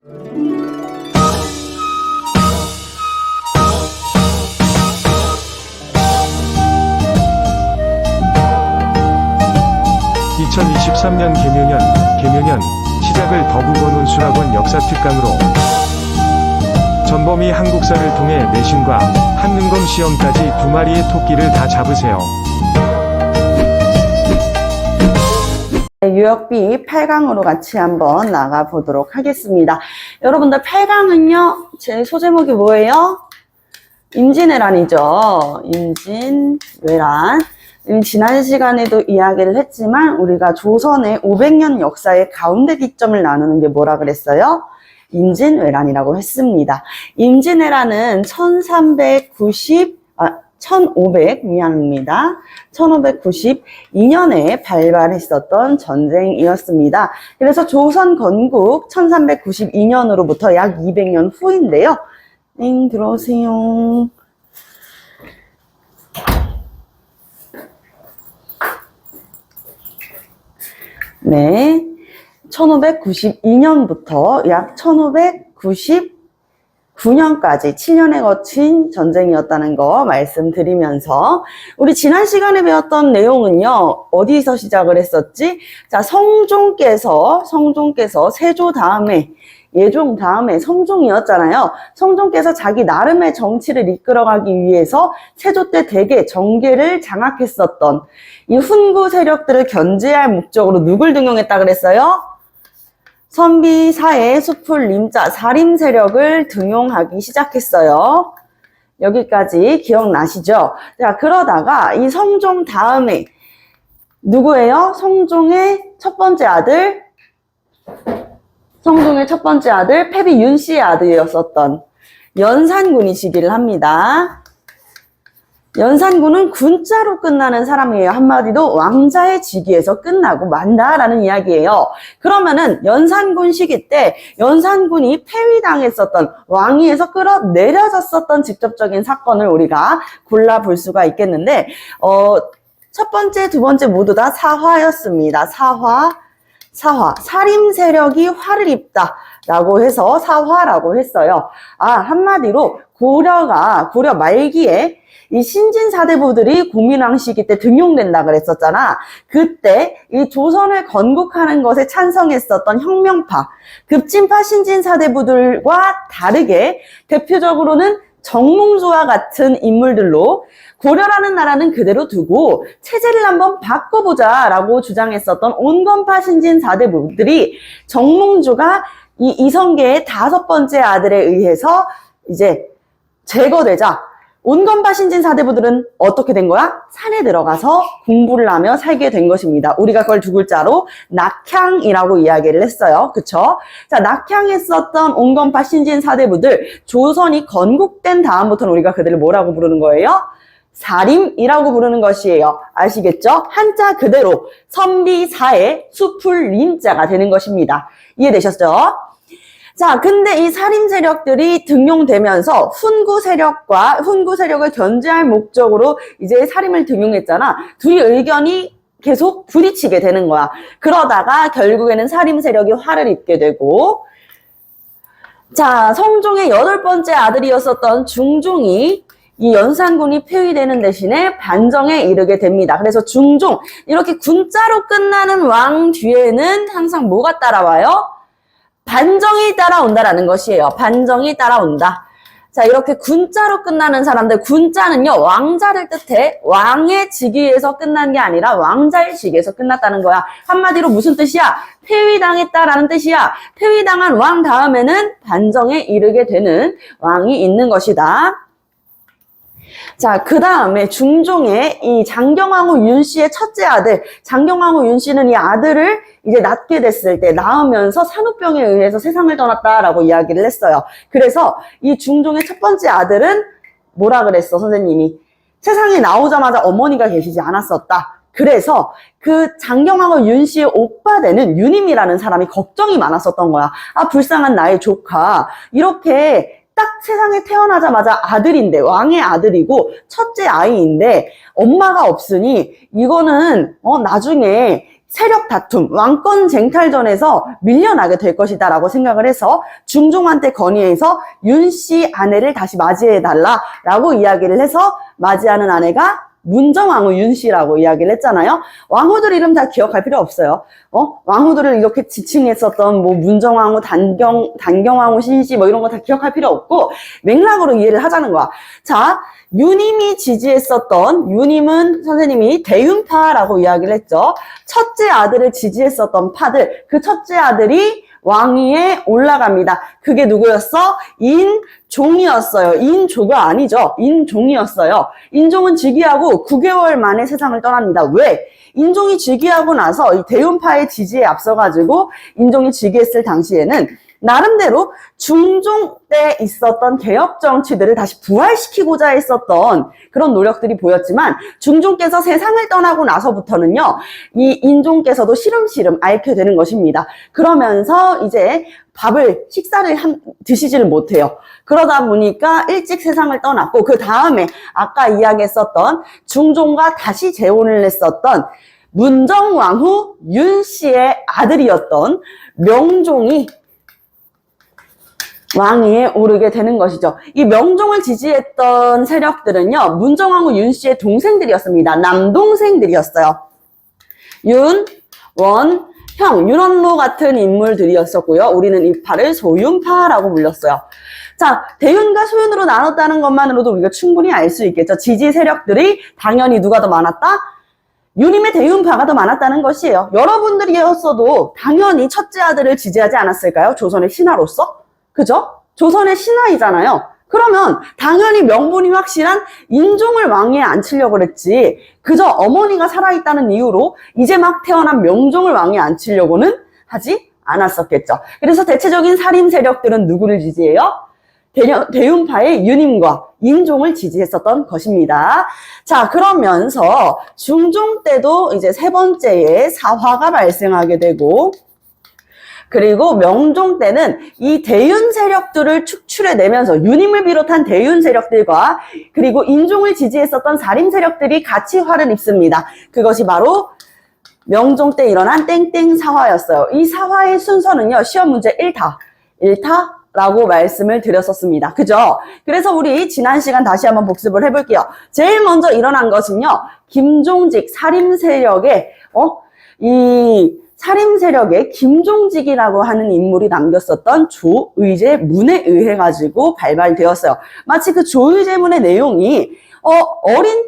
(2023년) 개묘년 시작을 더국원 운수학원 역사특강으로 전범위 한국사를 통해 내신과 한능검 시험까지 2마리의 토끼를 다 잡으세요. 유역비 8강으로 같이 한번 나가보도록 하겠습니다. 여러분들 8강은요, 제 소제목이 뭐예요? 임진왜란이죠. 임진왜란. 지난 시간에도 이야기를 했지만 우리가 조선의 500년 역사의 가운데 기점을 나누는 게 뭐라 그랬어요? 임진왜란이라고 했습니다. 임진왜란은 1592년에 발발했었던 전쟁이었습니다. 그래서 조선 건국 1392년으로부터 약 200년 후인데요. 들어오세요. 네, 1592년부터 약 1599년까지 7년에 거친 전쟁이었다는 거 말씀드리면서 우리 지난 시간에 배웠던 내용은요, 어디서 시작을 했었지? 자, 성종께서 세조 다음에 예종 다음에 성종이었잖아요. 성종께서 자기 나름의 정치를 이끌어가기 위해서 세조 때 대개 정계를 장악했었던 이 훈구 세력들을 견제할 목적으로 누굴 등용했다 그랬어요? 선비사의 수풀림자 사림 세력을 등용하기 시작했어요. 여기까지 기억나시죠? 자, 그러다가 이 성종 다음에 누구예요? 성종의 첫 번째 아들 패비 윤씨의 아들이었었던 연산군이 시기를 합니다. 연산군은 군자로 끝나는 사람이에요. 한마디로 왕자의 직위에서 끝나고 만다라는 이야기예요. 그러면은 연산군 시기 때 연산군이 폐위당했었던 왕위에서 끌어내려졌었던 직접적인 사건을 우리가 골라볼 수가 있겠는데 첫 번째, 두 번째 모두 다 사화였습니다. 사림 세력이 화를 입다라고 해서 사화라고 했어요. 한마디로 고려 말기에 이 신진사대부들이 고민왕 시기 때 등용된다 그랬었잖아. 그때 이 조선을 건국하는 것에 찬성했었던 혁명파, 급진파 신진사대부들과 다르게 대표적으로는 정몽주와 같은 인물들로 고려라는 나라는 그대로 두고 체제를 한번 바꿔보자 라고 주장했었던 온건파 신진사대부들이 정몽주가 이 이성계의 5번째 아들에 의해서 이제 제거되자 온건파 신진사대부들은 어떻게 된 거야? 산에 들어가서 공부를 하며 살게 된 것입니다. 우리가 그걸 두 글자로 낙향이라고 이야기를 했어요. 그쵸? 자, 낙향했었던 온건파 신진사대부들, 조선이 건국된 다음부터는 우리가 그들을 뭐라고 부르는 거예요? 사림이라고 부르는 것이에요. 아시겠죠? 한자 그대로 선비사의 수풀림자가 되는 것입니다. 이해되셨죠? 자, 근데 이 사림 세력들이 등용되면서 훈구 세력을 견제할 목적으로 이제 사림을 등용했잖아. 둘이 의견이 계속 부딪히게 되는 거야. 그러다가 결국에는 사림 세력이 화를 입게 되고, 자, 성종의 8번째 아들이었었던 중종이 이 연산군이 폐위되는 대신에 반정에 이르게 됩니다. 그래서 중종, 이렇게 군자로 끝나는 왕 뒤에는 항상 뭐가 따라와요? 반정이 따라온다라는 것이에요. 반정이 따라온다. 자, 이렇게 군자로 끝나는 사람들, 군자는요, 왕자를 뜻해. 왕의 직위에서 끝난 게 아니라 왕자의 직위에서 끝났다는 거야. 한마디로 무슨 뜻이야? 폐위당했다라는 뜻이야. 폐위당한 왕 다음에는 반정에 이르게 되는 왕이 있는 것이다. 자, 그 다음에 중종의 이 장경왕후 윤씨의 첫째 아들, 장경왕후 윤씨는 이 아들을 이제 낳게 됐을 때 낳으면서 산후병에 의해서 세상을 떠났다라고 이야기를 했어요. 그래서 이 중종의 첫 번째 아들은 뭐라 그랬어, 선생님이? 세상에 나오자마자 어머니가 계시지 않았었다. 그래서 그 장경왕후 윤씨의 오빠 되는 윤임이라는 사람이 걱정이 많았었던 거야. 불쌍한 나의 조카. 이렇게 딱 세상에 태어나자마자 아들인데, 왕의 아들이고 첫째 아이인데 엄마가 없으니 이거는 나중에 세력 다툼, 왕권 쟁탈전에서 밀려나게 될 것이다 라고 생각을 해서 중종한테 건의해서 윤씨 아내를 다시 맞이해달라 라고 이야기를 해서 맞이하는 아내가 문정왕후 윤씨라고 이야기를 했잖아요. 왕후들 이름 다 기억할 필요 없어요. 왕후들을 이렇게 지칭했었던 뭐 문정왕후, 단경왕후, 신씨 뭐 이런 거 다 기억할 필요 없고 맥락으로 이해를 하자는 거야. 자, 유님이 지지했었던, 유님은 선생님이 대윤파라고 이야기를 했죠. 첫째 아들을 지지했었던 파들, 그 첫째 아들이 왕위에 올라갑니다. 그게 누구였어? 인종이었어요. 인조가 아니죠. 인종이었어요. 인종은 즉위하고 9개월 만에 세상을 떠납니다. 왜? 인종이 즉위하고 나서 이 대운파의 지지에 앞서가지고 인종이 즉위했을 당시에는 나름대로 중종 때 있었던 개혁 정치들을 다시 부활시키고자 했었던 그런 노력들이 보였지만 중종께서 세상을 떠나고 나서부터는요, 이 인종께서도 시름시름 앓게 되는 것입니다. 그러면서 이제 식사를 드시지를 못해요. 그러다 보니까 일찍 세상을 떠났고, 그 다음에 아까 이야기했었던 중종과 다시 재혼을 했었던 문정왕후 윤씨의 아들이었던 명종이 왕위에 오르게 되는 것이죠. 이 명종을 지지했던 세력들은요, 문정왕후 윤씨의 동생들이었습니다. 남동생들이었어요. 윤, 원, 형, 윤원로 같은 인물들이었었고요. 우리는 이 파를 소윤파라고 불렸어요. 자, 대윤과 소윤으로 나눴다는 것만으로도 우리가 충분히 알 수 있겠죠. 지지 세력들이 당연히 누가 더 많았다? 유님의 대윤파가 더 많았다는 것이에요. 여러분들이었어도 당연히 첫째 아들을 지지하지 않았을까요? 조선의 신하로서? 그죠? 조선의 신하이잖아요. 그러면 당연히 명분이 확실한 인종을 왕위에 앉히려고 그랬지, 그저 어머니가 살아있다는 이유로 이제 막 태어난 명종을 왕위에 앉히려고는 하지 않았었겠죠. 그래서 대체적인 살림 세력들은 누구를 지지해요? 대윤파의 유님과 인종을 지지했었던 것입니다. 자, 그러면서 중종 때도 이제 세 번째의 사화가 발생하게 되고, 그리고 명종 때는 이 대윤 세력들을 축출해내면서 유님을 비롯한 대윤 세력들과 그리고 인종을 지지했었던 사림 세력들이 같이 화를 입습니다. 그것이 바로 명종 때 일어난 땡땡 사화였어요. 이 사화의 순서는요, 시험 문제 1타라고 말씀을 드렸었습니다. 그죠? 그래서 우리 지난 시간 다시 한번 복습을 해볼게요. 제일 먼저 일어난 것은요, 김종직 사림 세력의 이 사림 세력에 김종직이라고 하는 인물이 남겼었던 조의제 문에 의해 가지고 발발되었어요. 마치 그 조의제 문의 내용이 어린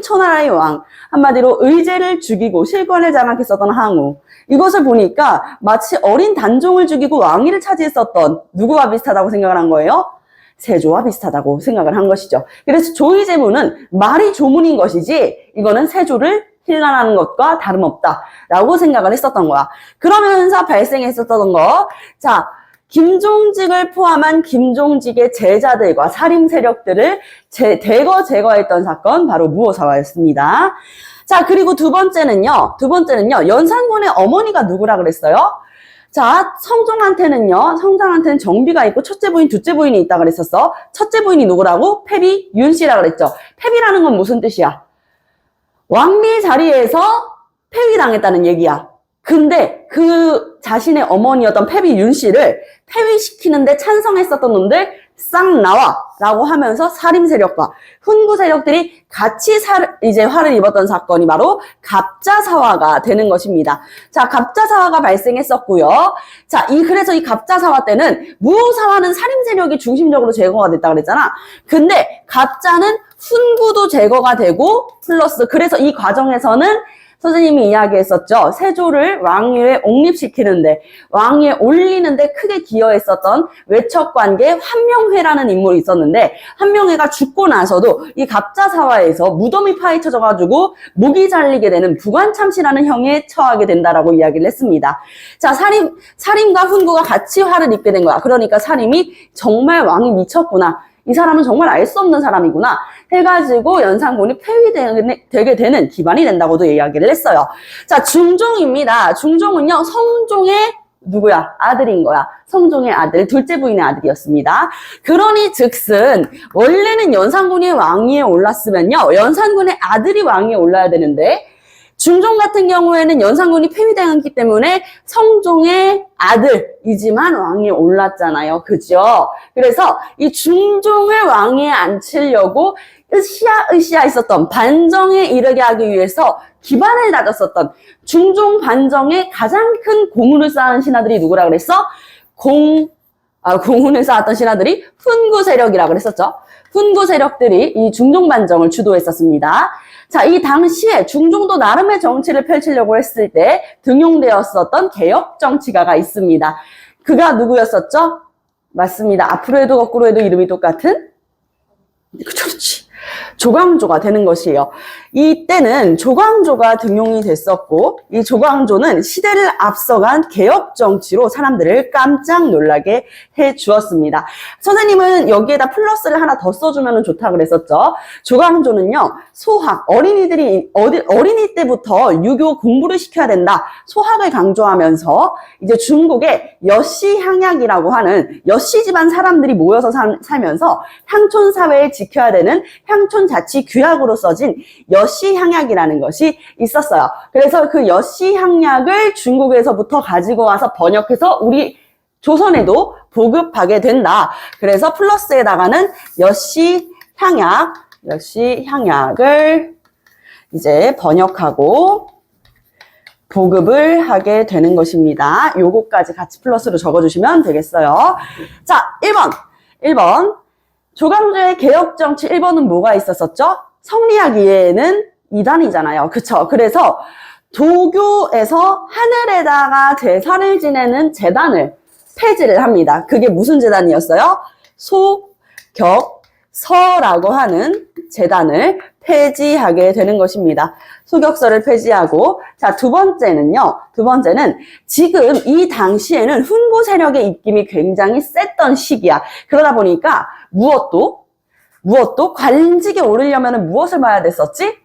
초나라의 왕, 한마디로 의제를 죽이고 실권을 장악했었던 항우, 이것을 보니까 마치 어린 단종을 죽이고 왕위를 차지했었던 누구와 비슷하다고 생각을 한 거예요? 세조와 비슷하다고 생각을 한 것이죠. 그래서 조의제문은 말이 조문인 것이지 이거는 세조를 힐난하는 것과 다름없다라고 생각을 했었던 거야. 그러면서 발생했었던 거, 자, 김종직을 포함한 김종직의 제자들과 살림 세력들을 대거 제거했던 사건, 바로 무오사화였습니다. 자, 그리고 두 번째는요, 연산군의 어머니가 누구라 그랬어요? 자, 성종한테는 정비가 있고 첫째 부인, 둘째 부인이 있다 그랬었어. 첫째 부인이 누구라고? 패비 윤씨라 그랬죠. 패비라는 건 무슨 뜻이야? 왕비 자리에서 폐위당했다는 얘기야. 근데 그 자신의 어머니였던 패비 윤씨를 폐위시키는데 찬성했었던 놈들 싹 나와 라고 하면서 사림 세력과 훈구 세력들이 같이 이제 화를 입었던 사건이 바로 갑자사화가 되는 것입니다. 자, 갑자사화가 발생했었고요. 자, 그래서 이 갑자사화 때는 무오사화는 사림 세력이 중심적으로 제거가 됐다 그랬잖아. 근데 갑자는 훈구도 제거가 되고 플러스, 그래서 이 과정에서는 선생님이 이야기했었죠. 세조를 왕위에 옹립시키는데, 왕위에 올리는데 크게 기여했었던 외척관계 환명회라는 인물이 있었는데, 환명회가 죽고 나서도 이 갑자사화에서 무덤이 파헤쳐져가지고 목이 잘리게 되는 부관참시라는 형에 처하게 된다라고 이야기를 했습니다. 자, 사림과 훈구가 같이 화를 입게 된 거야. 그러니까 사림이 정말 왕이 미쳤구나, 이 사람은 정말 알 수 없는 사람이구나 해가지고 연산군이 폐위되게 되는 기반이 된다고도 이야기를 했어요. 자, 중종입니다. 중종은요, 성종의 누구야? 아들인 거야. 성종의 아들, 둘째 부인의 아들이었습니다. 그러니 즉슨 원래는 연산군이 왕위에 올랐으면요, 연산군의 아들이 왕위에 올라야 되는데 중종 같은 경우에는 연산군이 폐위당했기 때문에 성종의 아들이지만 왕이 올랐잖아요. 그죠? 그래서 이 중종을 왕위에 앉히려고 으쌰으쌰 있었던 반정에 이르게 하기 위해서 기반을 다졌었던 중종 반정에 가장 큰 공훈을 쌓은 신하들이 누구라 그랬어? 공훈을 쌓았던 신하들이 훈구 세력이라고 그랬었죠. 훈구 세력들이 이 중종 반정을 주도했었습니다. 자, 이 당시에 중종도 나름의 정치를 펼치려고 했을 때 등용되었었던 개혁 정치가가 있습니다. 그가 누구였었죠? 맞습니다. 앞으로 해도 거꾸로 해도 이름이 똑같은? 그렇지. 조광조가 되는 것이에요. 이때는 조광조가 등용이 됐었고, 이 조광조는 시대를 앞서간 개혁 정치로 사람들을 깜짝 놀라게 해 주었습니다. 선생님은 여기에다 플러스를 하나 더 써주면 좋다 그랬었죠. 조광조는요, 소학, 어린이 때부터 유교 공부를 시켜야 된다. 소학을 강조하면서 이제 중국의 여씨향약이라고 하는 여씨 집안 사람들이 모여서 살면서 향촌 사회에 지켜야 되는 향촌 자치 규약으로 써진 여씨향약이라는 것이 있었어요. 그래서 그 여씨향약을 중국에서부터 가지고 와서 번역해서 우리 조선에도 보급하게 된다. 그래서 플러스에다가는 여씨향약을 이제 번역하고 보급을 하게 되는 것입니다. 요거까지 같이 플러스로 적어주시면 되겠어요. 자, 1번. 조광조의 개혁정치 1번은 뭐가 있었었죠? 성리학위에는 이단이잖아요. 그쵸? 그래서 도교에서 하늘에다가 제사를 지내는 제단을 폐지를 합니다. 그게 무슨 제단이었어요? 소격서라고 하는 제단을 폐지하게 되는 것입니다. 소격서를 폐지하고, 자, 두 번째는 지금 이 당시에는 훈구 세력의 입김이 굉장히 셌던 시기야. 그러다 보니까 무엇도 관직에 오르려면 무엇을 봐야 됐었지?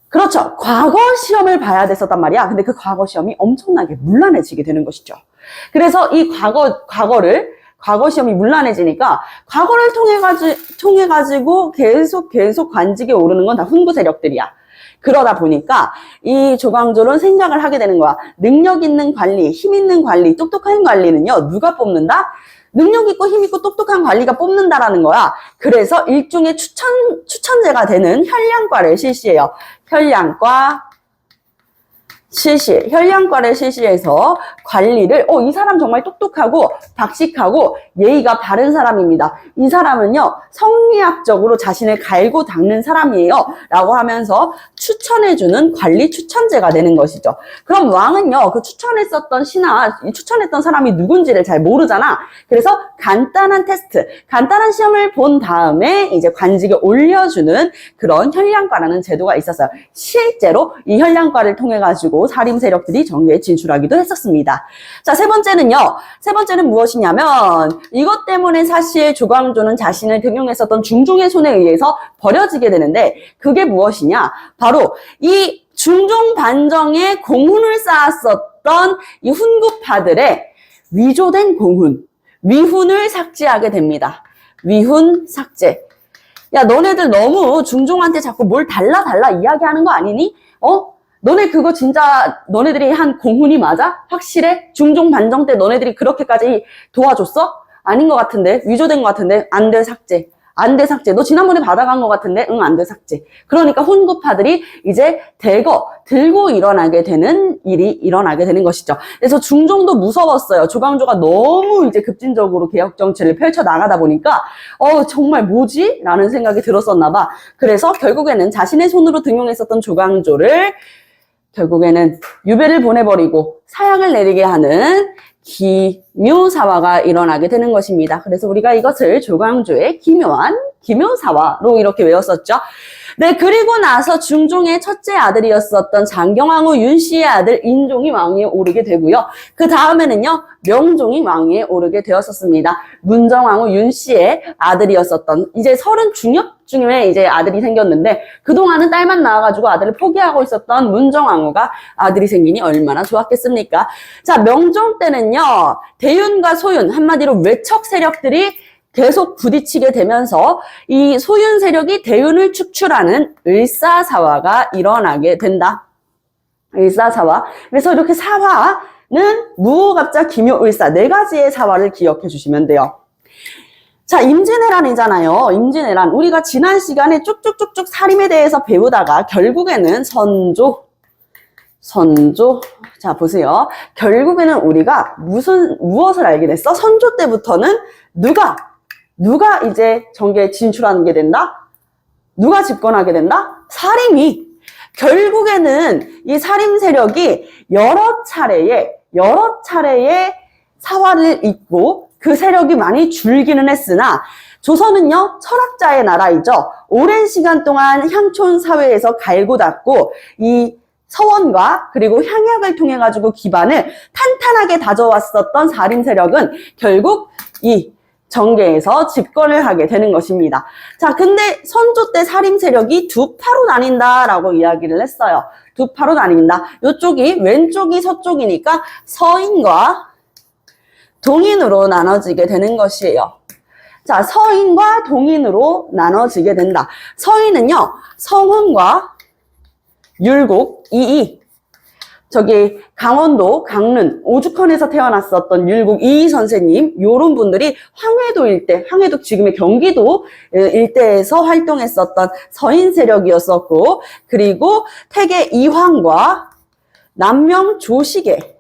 그렇죠. 과거 시험을 봐야 됐었단 말이야. 근데 그 과거 시험이 엄청나게 문란해지게 되는 것이죠. 그래서 이 과거 시험이 문란해지니까 과거를 통해 가지고 계속 관직에 오르는 건 다 훈구 세력들이야. 그러다 보니까 이 조광조는 생각을 하게 되는 거야. 능력 있는 관리, 힘 있는 관리, 똑똑한 관리는요, 누가 뽑는다? 능력 있고 힘 있고 똑똑한 관리가 뽑는다라는 거야. 그래서 일종의 추천제가 되는 현량과를 실시해요. 현량과를 실시해서 관리를, 이 사람 정말 똑똑하고 박식하고 예의가 바른 사람입니다. 이 사람은요, 성리학적으로 자신을 갈고 닦는 사람이에요. 라고 하면서 추천해주는 관리 추천제가 되는 것이죠. 그럼 왕은요, 그 추천했던 사람이 누군지를 잘 모르잖아. 그래서 간단한 테스트, 간단한 시험을 본 다음에 이제 관직에 올려주는 그런 현량과라는 제도가 있었어요. 실제로 이 현량과를 통해가지고 사림 세력들이 정계에 진출하기도 했었습니다. 자, 세 번째는 무엇이냐면 이것 때문에 사실 조광조는 자신을 등용했었던 중종의 손에 의해서 버려지게 되는데 그게 무엇이냐? 바로 이 중종 반정에 공훈을 쌓았었던 이 훈구파들의 위조된 위훈을 삭제하게 됩니다. 위훈 삭제. 야, 너네들 너무 중종한테 자꾸 뭘 달라 이야기하는 거 아니니? 너네 그거 진짜 너네들이 한 공훈이 맞아? 확실해? 중종 반정 때 너네들이 그렇게까지 도와줬어? 아닌 것 같은데? 위조된 것 같은데? 안 돼, 삭제. 너 지난번에 받아간 것 같은데? 응, 안 돼, 삭제. 그러니까 훈구파들이 이제 대거 들고 일어나게 되는 일이 일어나게 되는 것이죠. 그래서 중종도 무서웠어요. 조광조가 너무 이제 급진적으로 개혁 정치를 펼쳐 나가다 보니까 정말 뭐지? 라는 생각이 들었었나 봐. 그래서 결국에는 자신의 손으로 등용했었던 조광조를 결국에는 유배를 보내버리고 사형을 내리게 하는 기묘사화가 일어나게 되는 것입니다. 그래서 우리가 이것을 조광조의 기묘사화로 이렇게 외웠었죠. 네, 그리고 나서 중종의 첫째 아들이었었던 장경왕후 윤씨의 아들 인종이 왕위에 오르게 되고요. 그 다음에는요, 명종이 왕위에 오르게 되었었습니다. 문정왕후 윤씨의 아들이었었던, 이제 30 중엽중에 이제 아들이 생겼는데, 그동안은 딸만 낳아가지고 아들을 포기하고 있었던 문정왕후가 아들이 생기니 얼마나 좋았겠습니까? 자, 명종 때는요, 대윤과 소윤, 한마디로 외척 세력들이 계속 부딪히게 되면서 이 소윤 세력이 대윤을 축출하는 을사사화가 일어나게 된다. 일사사화. 그래서 이렇게 사화는 무오갑자, 기묘을사 네 가지의 사화를 기억해 주시면 돼요. 자, 임진왜란이잖아요. 임진왜란. 우리가 지난 시간에 쭉쭉쭉쭉 살림에 대해서 배우다가 결국에는 선조. 자, 보세요. 결국에는 우리가 무엇을 알게 됐어? 선조 때부터는 누가 이제 정계에 진출하는 게 된다? 누가 집권하게 된다? 살림이. 결국에는 이 살림 세력이 여러 차례의 사화를 잇고 그 세력이 많이 줄기는 했으나 조선은요, 철학자의 나라이죠. 오랜 시간 동안 향촌 사회에서 갈고 닦고 이 서원과 그리고 향약을 통해 가지고 기반을 탄탄하게 다져왔었던 살림 세력은 결국 이 정계에서 집권을 하게 되는 것입니다. 자, 근데 선조 때 살림 세력이 두 파로 나뉜다라고 이야기를 했어요. 두 파로 나뉜다. 이쪽이 왼쪽이 서쪽이니까 서인과 동인으로 나눠지게 되는 것이에요. 자, 서인과 동인으로 나눠지게 된다. 서인은요, 성훈과 율곡, 이이. 저기 강원도 강릉 오죽헌에서 태어났었던 율곡 이이 선생님, 요런 분들이 황해도 일대, 황해도 지금의 경기도 일대에서 활동했었던 서인 세력이었었고, 그리고 태계 이황과 남명 조식의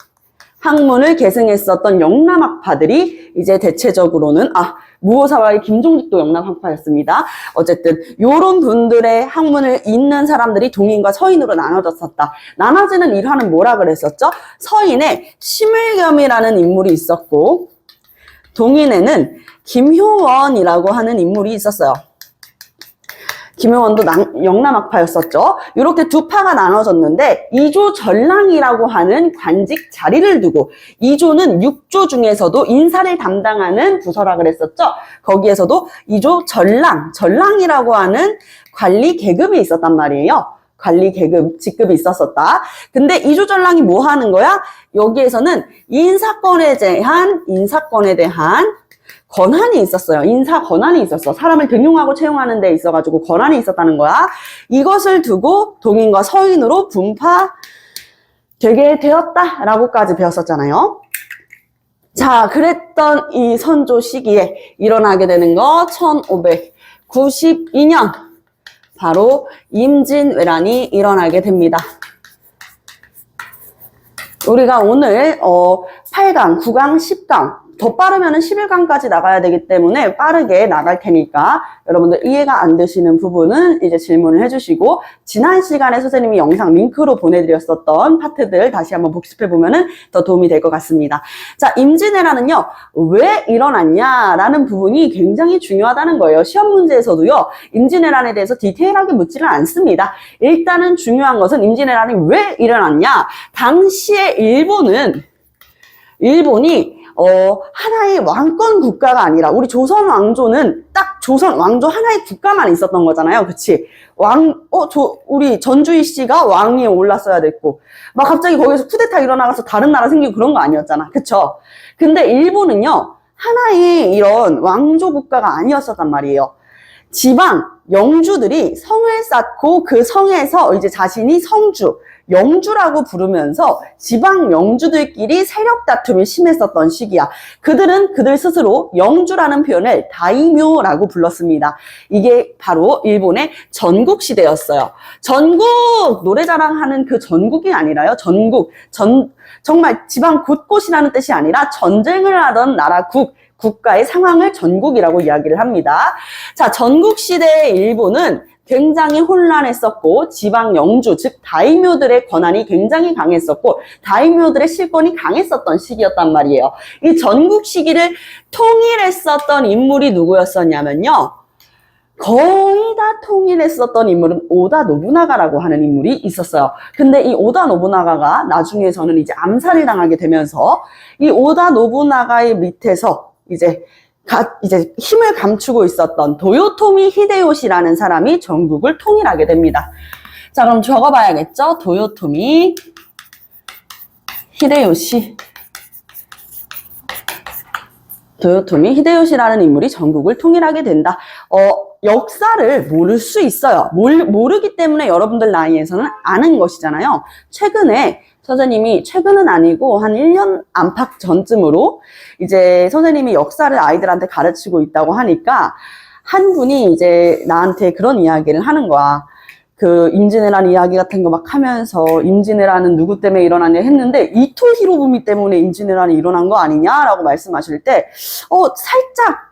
학문을 계승했었던 영남학파들이 이제 대체적으로는 무오사와의 김종직도 영남학파였습니다. 어쨌든 요런 분들의 학문을 잇는 사람들이 동인과 서인으로 나눠졌었다. 나눠지는 일화는 뭐라 그랬었죠? 서인에 심을겸이라는 인물이 있었고 동인에는 김효원이라고 하는 인물이 있었어요. 김효원도 영남학파였었죠. 이렇게 두 파가 나눠졌는데 2조 전랑이라고 하는 관직 자리를 두고 2조는 6조 중에서도 인사를 담당하는 부서라 그랬었죠. 거기에서도 2조 전랑이라고 하는 관리 계급이 있었단 말이에요. 관리 계급, 직급이 있었었다. 근데 2조 전랑이 뭐 하는 거야? 여기에서는 인사권에 대한 권한이 있었어요. 인사 권한이 있었어. 사람을 등용하고 채용하는 데 있어가지고 권한이 있었다는 거야. 이것을 두고 동인과 서인으로 분파되게 되었다라고까지 배웠었잖아요. 자, 그랬던 이 선조 시기에 일어나게 되는 거 1592년 바로 임진왜란이 일어나게 됩니다. 우리가 오늘 8강, 9강, 10강 더 빠르면 11강까지 나가야 되기 때문에 빠르게 나갈 테니까 여러분들 이해가 안 되시는 부분은 이제 질문을 해주시고 지난 시간에 선생님이 영상 링크로 보내드렸었던 파트들 다시 한번 복습해보면 더 도움이 될 것 같습니다. 자, 임진왜란은요, 왜 일어났냐라는 부분이 굉장히 중요하다는 거예요. 시험 문제에서도요, 임진왜란에 대해서 디테일하게 묻지는 않습니다. 일단은 중요한 것은 임진왜란이 왜 일어났냐. 당시에 일본이 하나의 왕권 국가가 아니라 우리 조선 왕조는 딱 조선 왕조 하나의 국가만 있었던 거잖아요. 그치? 우리 전주희 씨가 왕위에 올랐어야 됐고 막 갑자기 거기서 쿠데타 일어나서 다른 나라 생기고 그런 거 아니었잖아. 그쵸? 근데 일본은요, 하나의 이런 왕조 국가가 아니었었단 말이에요. 지방 영주들이 성을 쌓고 그 성에서 이제 자신이 영주라고 부르면서 지방 영주들끼리 세력 다툼이 심했었던 시기야. 그들은 그들 스스로 영주라는 표현을 다이묘라고 불렀습니다. 이게 바로 일본의 전국시대였어요. 전국! 노래자랑하는 그 전국이 아니라요. 정말 지방 곳곳이라는 뜻이 아니라 전쟁을 하던 나라 국가의 상황을 전국이라고 이야기를 합니다. 자, 전국시대의 일본은 굉장히 혼란했었고 지방 영주, 즉 다이묘들의 권한이 굉장히 강했었고 다이묘들의 실권이 강했었던 시기였단 말이에요. 이 전국 시기를 통일했었던 인물이 누구였었냐면요, 거의 다 통일했었던 인물은 오다 노부나가라고 하는 인물이 있었어요. 근데 이 오다 노부나가가 나중에서는 이제 암살을 당하게 되면서 이 오다 노부나가의 밑에서 이제 힘을 감추고 있었던 도요토미 히데요시라는 사람이 전국을 통일하게 됩니다. 자, 그럼 적어봐야겠죠? 도요토미 히데요시. 도요토미 히데요시라는 인물이 전국을 통일하게 된다. 역사를 모를 수 있어요. 모르기 때문에 여러분들 나이에서는 아는 것이잖아요. 최근에 선생님이, 최근은 아니고 한 1년 안팎 전쯤으로 이제 선생님이 역사를 아이들한테 가르치고 있다고 하니까 한 분이 이제 나한테 그런 이야기를 하는 거야. 그 임진왜란 이야기 같은 거 막 하면서 임진왜란은 누구 때문에 일어났냐 했는데 이토 히로부미 때문에 임진왜란이 일어난 거 아니냐라고 말씀하실 때 살짝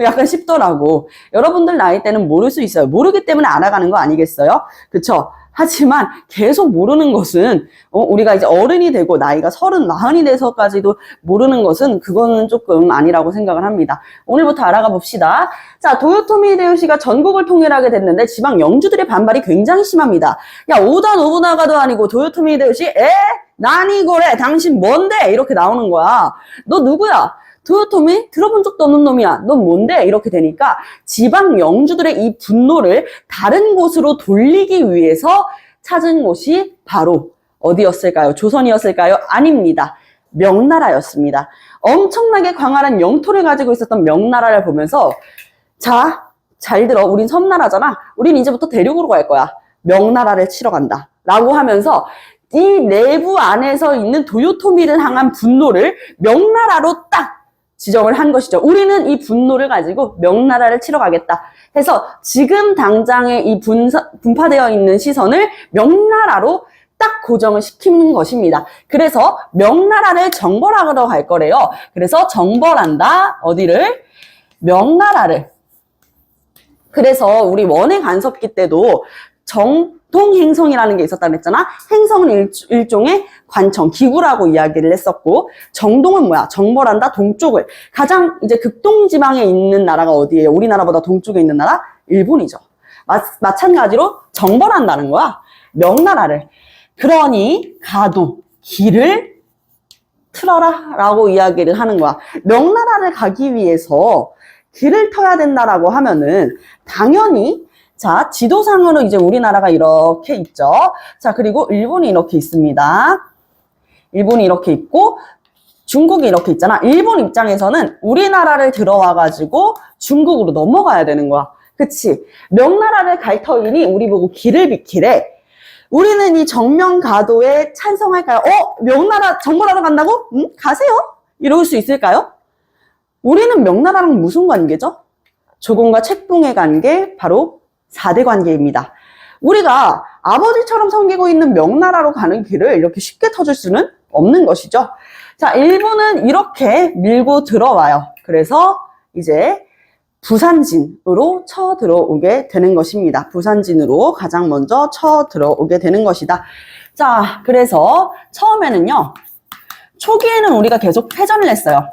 약간 싶더라고. 여러분들 나이 때는 모를 수 있어요. 모르기 때문에 알아가는 거 아니겠어요? 그쵸? 하지만 계속 모르는 것은 우리가 이제 어른이 되고 나이가 30, 40이 돼서까지도 모르는 것은 그거는 조금 아니라고 생각을 합니다. 오늘부터 알아가 봅시다. 자, 도요토미 히데요시가 전국을 통일하게 됐는데 지방 영주들의 반발이 굉장히 심합니다. 야, 오다 노부나가도 아니고 도요토미 히데요시 나니고래 당신 뭔데? 이렇게 나오는 거야. 너 누구야? 도요토미? 들어본 적도 없는 놈이야. 넌 뭔데? 이렇게 되니까 지방 영주들의 이 분노를 다른 곳으로 돌리기 위해서 찾은 곳이 바로 어디였을까요? 조선이었을까요? 아닙니다. 명나라였습니다. 엄청나게 광활한 영토를 가지고 있었던 명나라를 보면서 자, 잘 들어. 우린 섬나라잖아. 우린 이제부터 대륙으로 갈 거야. 명나라를 치러 간다. 라고 하면서 이 내부 안에서 있는 도요토미를 향한 분노를 명나라로 딱 지정을 한 것이죠. 우리는 이 분노를 가지고 명나라를 치러 가겠다 해서 지금 당장에 이 분파되어 있는 시선을 명나라로 딱 고정을 시키는 것입니다. 그래서 명나라를 정벌하러 갈 거래요. 그래서 정벌한다. 어디를? 명나라를. 그래서 우리 원의 간섭기 때도 정동행성이라는 게 있었다고 했잖아. 행성은 일종의 관청, 기구라고 이야기를 했었고, 정동은 뭐야? 정벌한다, 동쪽을. 가장 이제 극동지방에 있는 나라가 어디예요? 우리나라보다 동쪽에 있는 나라? 일본이죠. 마찬가지로 정벌한다는 거야. 명나라를. 그러니 가도 길을 틀어라 라고 이야기를 하는 거야. 명나라를 가기 위해서 길을 터야 된다라고 하면은 당연히 자, 지도상으로 이제 우리나라가 이렇게 있죠. 자, 그리고 일본이 이렇게 있습니다. 일본이 이렇게 있고 중국이 이렇게 있잖아. 일본 입장에서는 우리나라를 들어와가지고 중국으로 넘어가야 되는 거야. 그치? 명나라를 갈 터이니 우리 보고 길을 비키래. 우리는 이 정명가도에 찬성할까요? 명나라 정벌하러 간다고? 응? 가세요. 이럴 수 있을까요? 우리는 명나라랑 무슨 관계죠? 조공과 책봉의 관계, 바로 4대 관계입니다. 우리가 아버지처럼 섬기고 있는 명나라로 가는 길을 이렇게 쉽게 터줄 수는 없는 것이죠. 자, 일본은 이렇게 밀고 들어와요. 그래서 이제 부산진으로 쳐 들어오게 되는 것입니다. 부산진으로 가장 먼저 쳐 들어오게 되는 것이다. 자, 그래서 처음에는요, 초기에는 우리가 계속 패전을 했어요.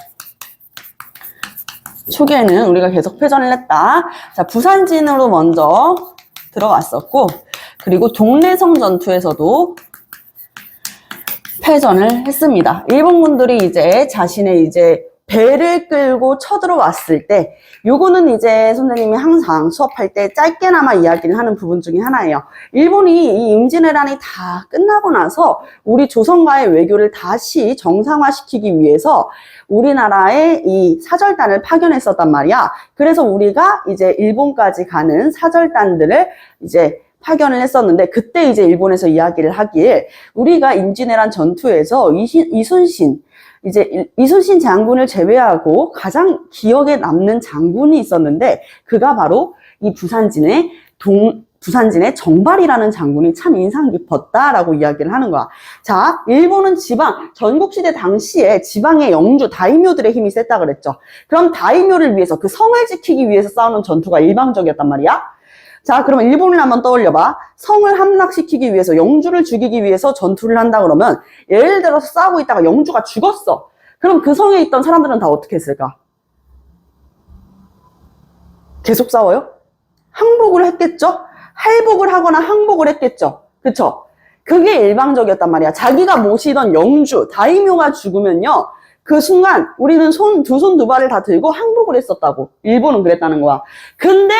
초기에는 우리가 계속 패전을 했다. 자, 부산진으로 먼저 들어갔었고, 그리고 동래성 전투에서도 패전을 했습니다. 일본군들이 이제 자신의 이제 배를 끌고 쳐들어왔을 때, 요거는 이제 선생님이 항상 수업할 때 짧게나마 이야기를 하는 부분 중에 하나예요. 일본이 이 임진왜란이 다 끝나고 나서 우리 조선과의 외교를 다시 정상화시키기 위해서 우리나라에 이 사절단을 파견했었단 말이야. 그래서 우리가 이제 일본까지 가는 사절단들을 이제 파견을 했었는데, 그때 이제 일본에서 이야기를 하길, 우리가 임진왜란 전투에서 이순신 장군을 제외하고 가장 기억에 남는 장군이 있었는데, 그가 바로 이 부산진의 정발이라는 장군이 참 인상 깊었다라고 이야기를 하는 거야. 자, 일본은 전국시대 당시에 지방의 영주, 다이묘들의 힘이 셌다 그랬죠. 그럼 다이묘를 위해서, 그 성을 지키기 위해서 싸우는 전투가 일방적이었단 말이야. 자, 그러면 일본을 한번 떠올려봐. 성을 함락시키기 위해서, 영주를 죽이기 위해서 전투를 한다 그러면, 예를 들어서 싸우고 있다가 영주가 죽었어. 그럼 그 성에 있던 사람들은 다 어떻게 했을까? 계속 싸워요? 항복을 했겠죠? 할복을 하거나 항복을 했겠죠? 그쵸? 그게 일방적이었단 말이야. 자기가 모시던 영주, 다이묘가 죽으면요, 그 순간 우리는 두 손 두 발을 다 들고 항복을 했었다고. 일본은 그랬다는 거야. 근데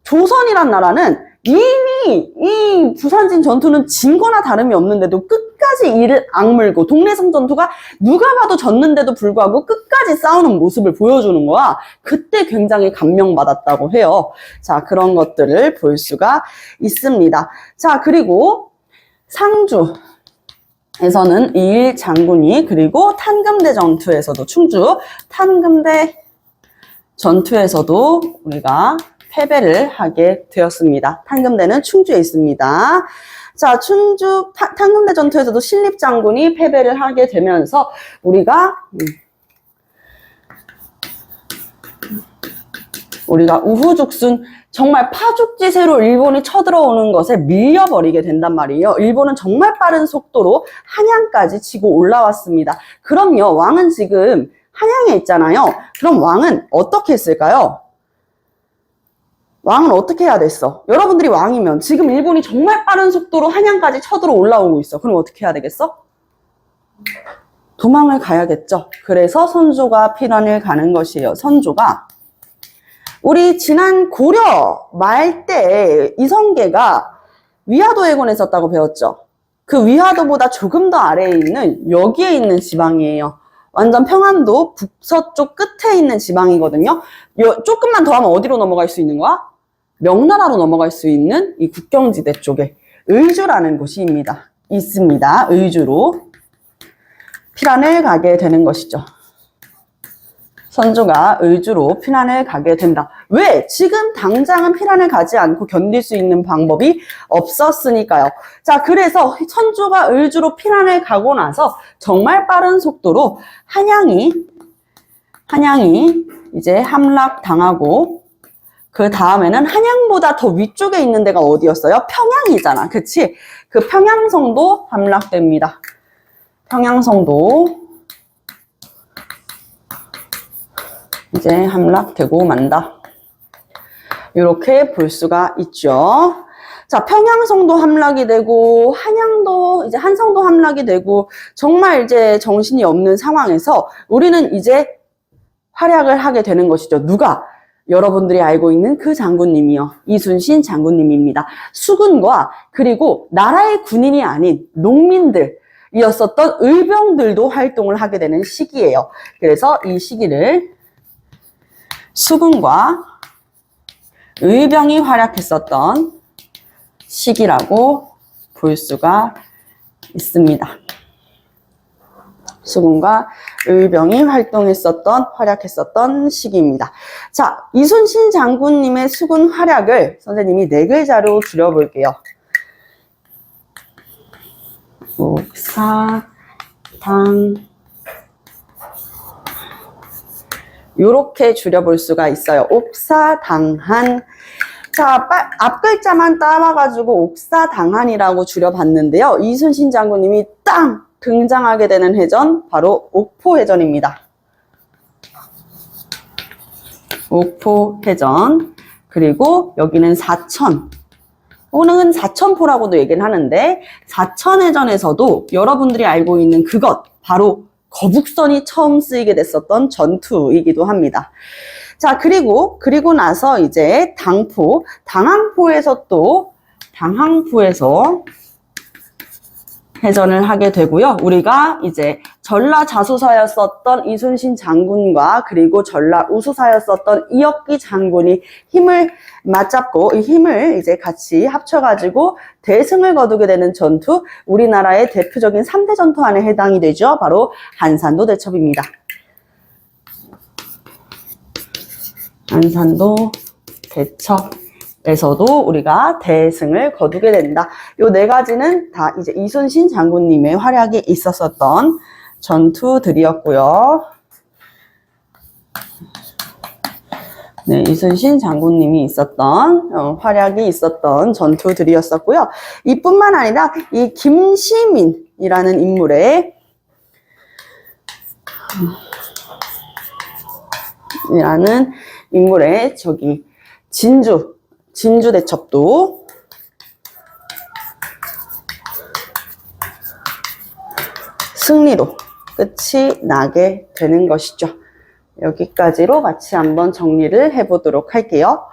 조선이란 나라는 이미 이 부산진 전투는 진 거나 다름이 없는데도 끝까지 끝까지 이를 악물고 동래성 전투가 누가 봐도 졌는데도 불구하고 끝까지 싸우는 모습을 보여주는 거야. 그때 굉장히 감명받았다고 해요. 자, 그런 것들을 볼 수가 있습니다. 자, 그리고 상주에서는 이일 장군이, 그리고 탄금대 전투에서도, 충주 탄금대 전투에서도 우리가 패배를 하게 되었습니다. 탄금대는 충주에 있습니다. 자, 충주 탄금대 전투에서도 신립장군이 패배를 하게 되면서 우리가 우후죽순 정말 파죽지세로 일본이 쳐들어오는 것에 밀려버리게 된단 말이에요. 일본은 정말 빠른 속도로 한양까지 치고 올라왔습니다. 그럼요, 왕은 지금 한양에 있잖아요. 그럼 왕은 어떻게 했을까요? 왕은 어떻게 해야 됐어? 여러분들이 왕이면 지금 일본이 정말 빠른 속도로 한양까지 쳐들어 올라오고 있어. 그럼 어떻게 해야 되겠어? 도망을 가야겠죠. 그래서 선조가 피난을 가는 것이에요. 선조가 우리 지난 고려 말 때 이성계가 위화도해군에 있었다고 배웠죠. 그 위화도보다 조금 더 아래에 있는 여기에 있는 지방이에요. 완전 평안도 북서쪽 끝에 있는 지방이거든요. 조금만 더 하면 어디로 넘어갈 수 있는 거야? 명나라로 넘어갈 수 있는 이 국경지대 쪽에 의주라는 곳이 있습니다. 의주로 피난을 가게 되는 것이죠. 선조가 의주로 피난을 가게 된다. 왜? 지금 당장은 피난을 가지 않고 견딜 수 있는 방법이 없었으니까요. 자, 그래서 선조가 의주로 피난을 가고 나서 정말 빠른 속도로 한양이 이제 함락당하고, 그 다음에는 한양보다 더 위쪽에 있는 데가 어디였어요? 평양이잖아. 그치? 그 평양성도 함락됩니다. 평양성도 이제 함락되고 만다. 이렇게 볼 수가 있죠. 자, 평양성도 함락이 되고, 한양도, 이제 한성도 함락이 되고, 정말 이제 정신이 없는 상황에서 우리는 이제 활약을 하게 되는 것이죠. 누가? 여러분들이 알고 있는 그 장군님이요. 이순신 장군님입니다. 수군과 그리고 나라의 군인이 아닌 농민들이었었던 의병들도 활동을 하게 되는 시기예요. 그래서 이 시기를 수군과 의병이 활약했었던 시기라고 볼 수가 있습니다. 수군과 의병이 활약했었던 시기입니다. 자, 이순신 장군님의 수군 활약을 선생님이 4글자로 줄여볼게요. 옥사당, 요렇게 줄여볼 수가 있어요. 옥사당한. 자, 앞글자만 따와가지고 옥사당한이라고 줄여봤는데요. 이순신 장군님이 땅! 등장하게 되는 해전, 바로 옥포해전입니다. 옥포해전. 그리고 여기는 사천. 또는 사천포라고도 얘기를 하는데, 사천해전에서도 여러분들이 알고 있는 그것, 바로 거북선이 처음 쓰이게 됐었던 전투이기도 합니다. 자, 그리고 나서 이제 당항포에서 해전을 하게 되고요. 우리가 이제 전라자수사였었던 이순신 장군과 그리고 전라우수사였었던 이혁기 장군이 힘을 맞잡고, 이 힘을 이제 같이 합쳐가지고 대승을 거두게 되는 전투, 우리나라의 대표적인 3대 전투 안에 해당이 되죠. 바로 한산도 대첩입니다. 한산도 대첩에서도 우리가 대승을 거두게 된다. 요 4가지는 다 이제 이순신 장군님의 활약이 있었었던 전투들이었고요. 네, 이순신 장군님이 활약이 있었던 전투들이었었고요. 이뿐만 아니라 이 김시민이라는 인물의 저기 진주 대첩도 승리로 끝이 나게 되는 것이죠. 여기까지로 마치 한번 정리를 해보도록 할게요.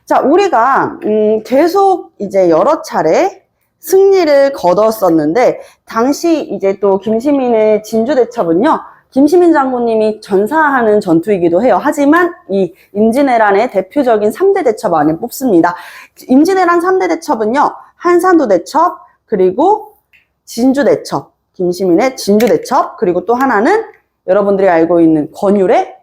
자, 우리가 계속 이제 여러 차례 승리를 거뒀었는데, 당시 이제 또 김시민의 진주대첩은요, 김시민 장군님이 전사하는 전투이기도 해요. 하지만 이 임진왜란의 대표적인 3대 대첩 안에 뽑습니다. 임진왜란 3대 대첩은요, 한산도 대첩, 그리고 진주 대첩, 김시민의 진주 대첩, 그리고 또 하나는 여러분들이 알고 있는 권율의